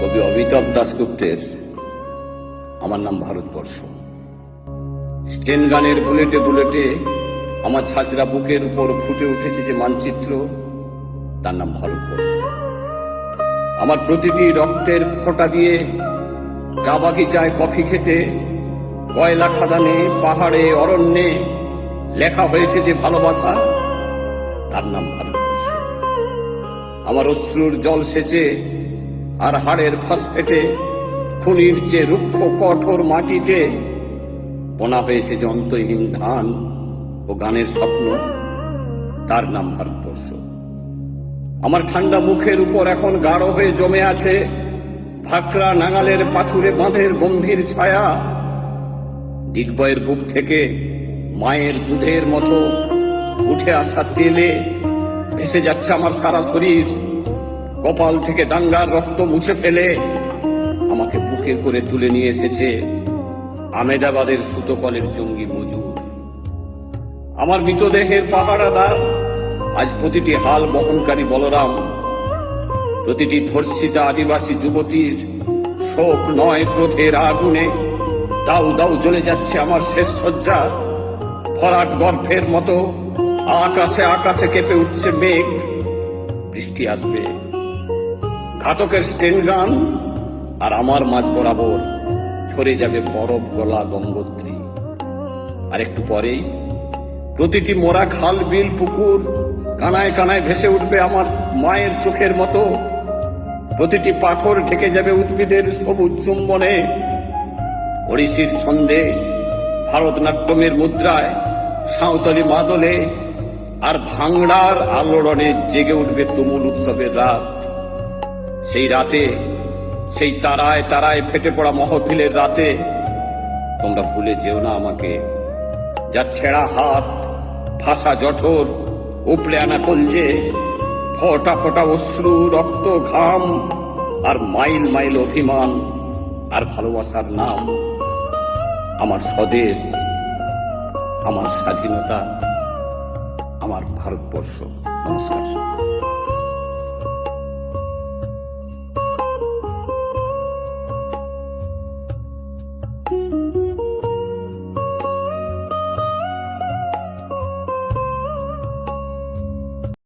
কবি অমিতাভ দাশগুপ্তের আমার নাম ভারতবর্ষ। স্টেন গানের বুলেটে বুলেটে আমার ছাঁচরা বুকের উপর ফুটে উঠেছে যে মানচিত্র, তার নাম ভারতবর্ষ। আমার প্রতিটি রক্তের ফোঁটা দিয়ে চা বাগিচায় কফি খেতে, কয়লা খাদানে, পাহাড়ে, অরণ্যে লেখা হয়েছে যে ভালোবাসা, তার নাম ভারতবর্ষ। আমার অশ্রুর জল সেচে আর হাড়ের ফসফেটে খনির চেয়ে রুক্ষ কঠোর মাটিতে বোনা হয়েছে যে অন্তহীন ধান ও গানের স্বপ্ন, তার নাম ভারতবর্ষ। আমার ঠান্ডা মুখের উপর এখন গাঢ় হয়ে জমে আছে ভাকরা নাঙালের পাথুরে বাঁধের গম্ভীর ছায়া। ডিগবয়ের বুক থেকে মায়ের দুধের মতো উঠে আসা তেলে ভেসে যাচ্ছে আমার সারা শরীর। কপাল থেকে দাঙ্গার রক্ত মুছে ফেলে আমাকে বুকে করে তুলে নিয়ে এসেছে আমেদাবাদের সুতোকলের জঙ্গি মজুর। আমার মৃতদেহের পাহারাদার আজ প্রতিটি হাল বহনকারী বলরাম, প্রতিটি ধর্ষিতা আদিবাসী যুবতীর শোক নয় ক্রোধের আগুনে দাউ দাউ জ্বলে যাচ্ছে আমার শেষ শয্যা। ভরাট গর্ভের মতো আকাশে আকাশে কেঁপে উঠছে মেঘ, বৃষ্টি আসবে। ঘাতকের স্টেন গান আর আমার মাঝ বরাবর ঝরে যাবে বরফ গলা গঙ্গোত্রী। আর একটু পরেই প্রতিটি মোরা খাল বিল পুকুর কানায় কানায় ভেসে উঠবে আমার মায়ের চোখের মতো। প্রতিটি পাথর ঢেকে যাবে উদ্ভিদের সবুজ চুম্বনে। ওড়িশির ছন্দে, ভারতনাট্যমের মুদ্রায়, সাঁওতালি মাদলে আর ভাংড়ার আলোড়নে জেগে উঠবে তুমুল উৎসবের রাত। সেই রাতে, সেই তারায় তারায় ফেটে পড়া মহফিলের রাতে তোমরা ভুলে যেও না আমাকে। যার ছেঁড়া হাত, ফাঁসা জঠর, উপড়ে আনা কলজে, ফোঁটা ফোঁটা অশ্রু, রক্ত, ঘাম আর মাইল মাইল অভিমান আর ভালোবাসার নাম আমার স্বদেশ, আমার স্বাধীনতা, আমার ভারতবর্ষ। নমস্কার।